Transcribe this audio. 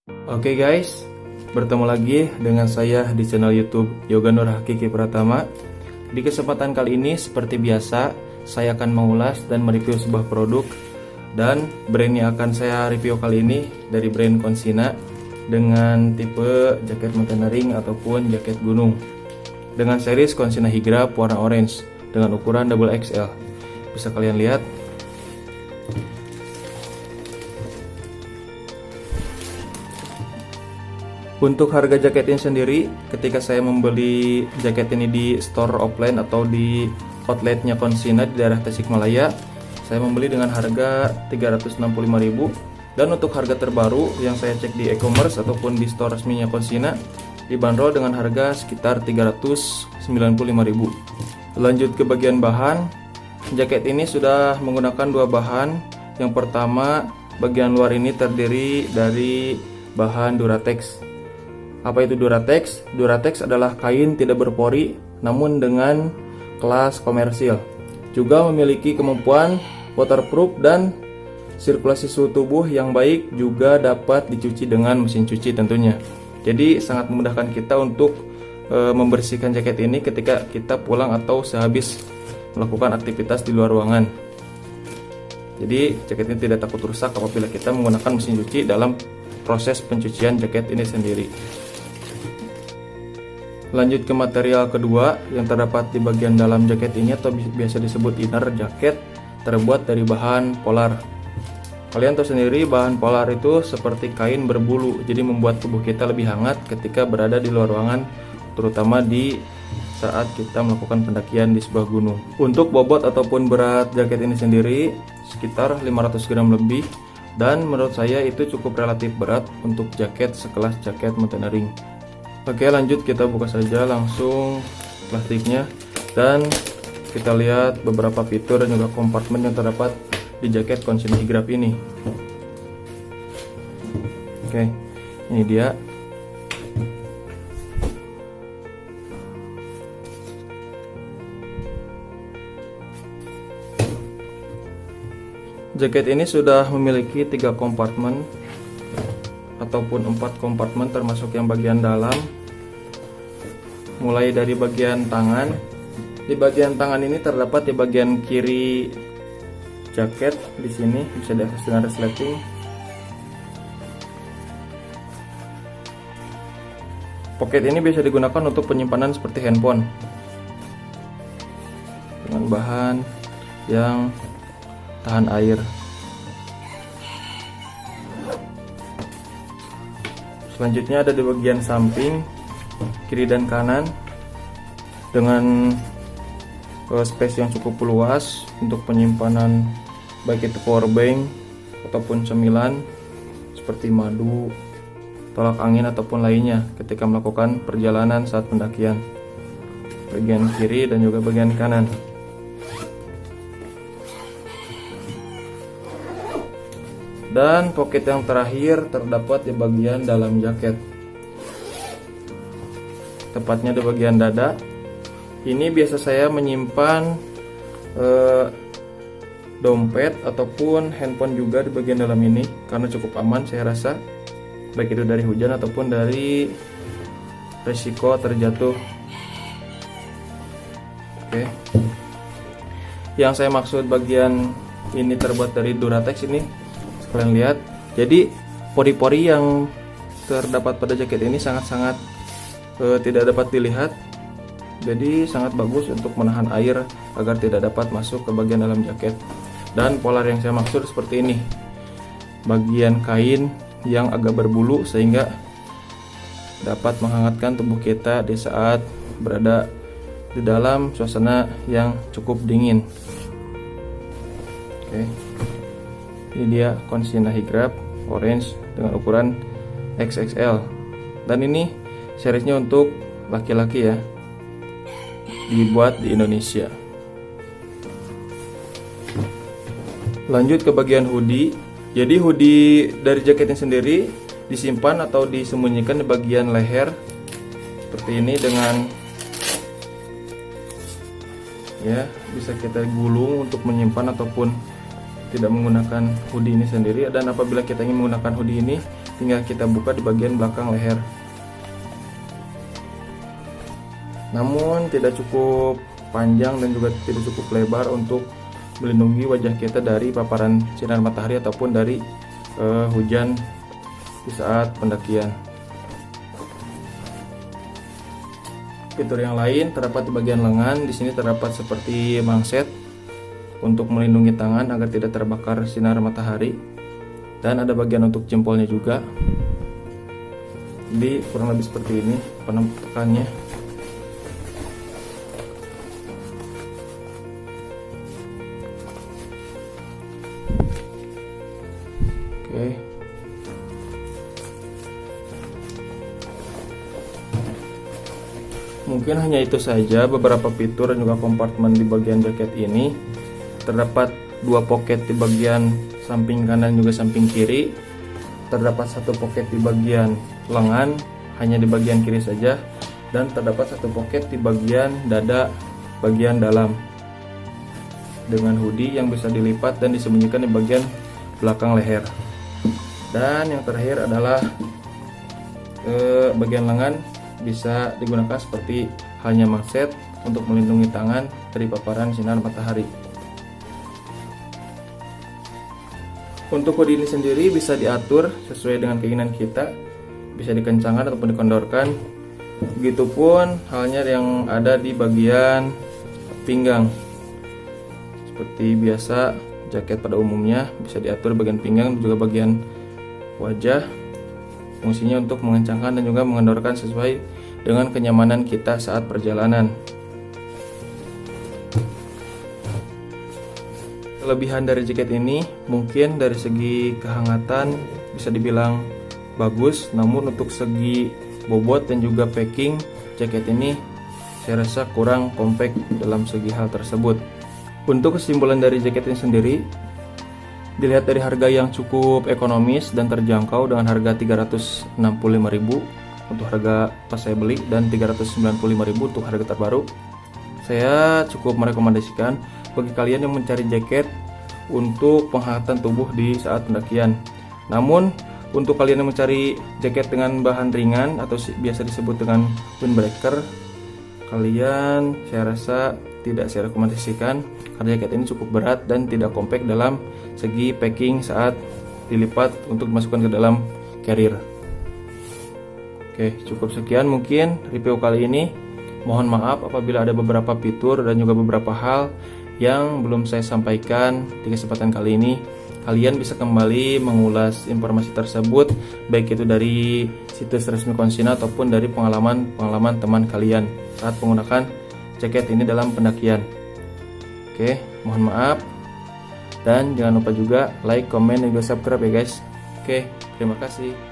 Oke guys, bertemu lagi dengan saya di channel YouTube Yoga Nur Hakiki Pratama. Di kesempatan kali ini seperti biasa, saya akan mengulas dan mereview sebuah produk. Dan brand yang akan saya review kali ini dari brand Consina dengan tipe jaket mountaineering ataupun jaket gunung dengan series Consina Higrap warna orange dengan ukuran double XL. Bisa kalian lihat. Untuk harga jaket ini sendiri, ketika saya membeli jaket ini di store offline atau di outletnya Consina di daerah Tasikmalaya, saya membeli dengan harga 365.000. Dan untuk harga terbaru yang saya cek di e-commerce ataupun di store resminya Consina, dibanderol dengan harga sekitar 395.000. Lanjut ke bagian bahan, jaket ini sudah menggunakan dua bahan. Yang pertama, bagian luar ini terdiri dari bahan Duratex. Apa itu Duratex? Duratex adalah kain tidak berpori namun dengan kelas komersil. Juga memiliki kemampuan waterproof dan sirkulasi suhu tubuh yang baik, juga dapat dicuci dengan mesin cuci tentunya. Jadi sangat memudahkan kita untuk membersihkan jaket ini ketika kita pulang atau sehabis melakukan aktivitas di luar ruangan. Jadi jaket ini tidak takut rusak apabila kita menggunakan mesin cuci dalam proses pencucian jaket ini sendiri. Lanjut ke material kedua yang terdapat di bagian dalam jaket ini atau biasa disebut inner jaket, terbuat dari bahan polar. Kalian tahu sendiri bahan polar itu seperti kain berbulu, jadi membuat tubuh kita lebih hangat ketika berada di luar ruangan, terutama di saat kita melakukan pendakian di sebuah gunung. Untuk bobot ataupun berat jaket ini sendiri sekitar 500 gram lebih, dan menurut saya itu cukup relatif berat untuk jaket sekelas jaket mountaineering. Oke, lanjut kita buka saja langsung plastiknya dan kita lihat beberapa fitur dan juga kompartemen yang terdapat di jaket Consina Higrap ini. Oke, ini dia. Jaket ini sudah memiliki 3 kompartemen ataupun 4 kompartemen termasuk yang bagian dalam. Mulai dari bagian tangan. Di bagian tangan ini terdapat di bagian kiri jaket, di sini bisa diakses dengan resleting. Pocket ini bisa digunakan untuk penyimpanan seperti handphone dengan bahan yang tahan air. Selanjutnya ada di bagian samping kiri dan kanan dengan space yang cukup luas untuk penyimpanan baik itu power bank ataupun cemilan seperti madu, tolak angin ataupun lainnya ketika melakukan perjalanan saat pendakian. Bagian kiri dan juga bagian kanan. Dan pocket yang terakhir terdapat di bagian dalam jaket, tepatnya di bagian dada. Ini biasa saya menyimpan dompet ataupun handphone juga di bagian dalam ini karena cukup aman saya rasa, baik itu dari hujan ataupun dari resiko terjatuh. Oke, yang saya maksud bagian ini terbuat dari Duratex ini, kalian lihat, jadi pori-pori yang terdapat pada jaket ini sangat-sangat tidak dapat dilihat, jadi sangat bagus untuk menahan air agar tidak dapat masuk ke bagian dalam jaket. Dan polar yang saya maksud seperti ini, bagian kain yang agak berbulu sehingga dapat menghangatkan tubuh kita di saat berada di dalam suasana yang cukup dingin. Oke. Ini dia Consina Higrap orange dengan ukuran XXL, dan ini seriesnya untuk laki-laki ya, dibuat di Indonesia. Lanjut ke bagian hoodie. Jadi hoodie dari jaket ini sendiri disimpan atau disembunyikan di bagian leher seperti ini dengan ya bisa kita gulung untuk menyimpan ataupun tidak menggunakan hoodie ini sendiri. Dan apabila kita ingin menggunakan hoodie ini, tinggal kita buka di bagian belakang leher. Namun tidak cukup panjang dan juga tidak cukup lebar untuk melindungi wajah kita dari paparan sinar matahari ataupun dari hujan di saat pendakian. Fitur yang lain terdapat di bagian lengan. Di sini terdapat seperti mangset untuk melindungi tangan agar tidak terbakar sinar matahari, dan ada bagian untuk jempolnya juga. Jadi kurang lebih seperti ini penampakannya. Oke. Mungkin hanya itu saja beberapa fitur dan juga kompartemen di bagian jaket ini. Terdapat 2 pocket di bagian samping kanan juga samping kiri. Terdapat 1 pocket di bagian lengan, hanya di bagian kiri saja, dan terdapat 1 pocket di bagian dada bagian dalam dengan hoodie yang bisa dilipat dan disembunyikan di bagian belakang leher. Dan yang terakhir adalah bagian lengan bisa digunakan seperti halnya mangset untuk melindungi tangan dari paparan sinar matahari. Untuk hoodie ini sendiri bisa diatur sesuai dengan keinginan kita, bisa dikencangkan ataupun dikondorkan. Begitupun halnya yang ada di bagian pinggang. Seperti biasa jaket pada umumnya bisa diatur bagian pinggang dan juga bagian wajah. Fungsinya untuk mengencangkan dan juga mengendorkan sesuai dengan kenyamanan kita saat perjalanan. Kelebihan dari jaket ini mungkin dari segi kehangatan bisa dibilang bagus, namun untuk segi bobot dan juga packing jaket ini saya rasa kurang compact dalam segi hal tersebut. Untuk kesimpulan dari jaket ini sendiri, dilihat dari harga yang cukup ekonomis dan terjangkau dengan harga 365.000 untuk harga pas saya beli dan 395.000 untuk harga terbaru. Saya cukup merekomendasikan bagi kalian yang mencari jaket untuk penghangatan tubuh di saat pendakian. Namun untuk kalian yang mencari jaket dengan bahan ringan atau biasa disebut dengan windbreaker, kalian saya rasa tidak saya rekomendasikan karena jaket ini cukup berat dan tidak compact dalam segi packing saat dilipat untuk dimasukkan ke dalam carrier. Oke, cukup sekian mungkin review kali ini. Mohon maaf apabila ada beberapa fitur dan juga beberapa hal yang belum saya sampaikan di kesempatan kali ini. Kalian bisa kembali mengulas informasi tersebut baik itu dari situs resmi Konsina ataupun dari pengalaman teman kalian saat menggunakan jaket ini dalam pendakian. Oke, mohon maaf. Dan jangan lupa juga like, komen, dan juga subscribe ya guys. Oke, terima kasih.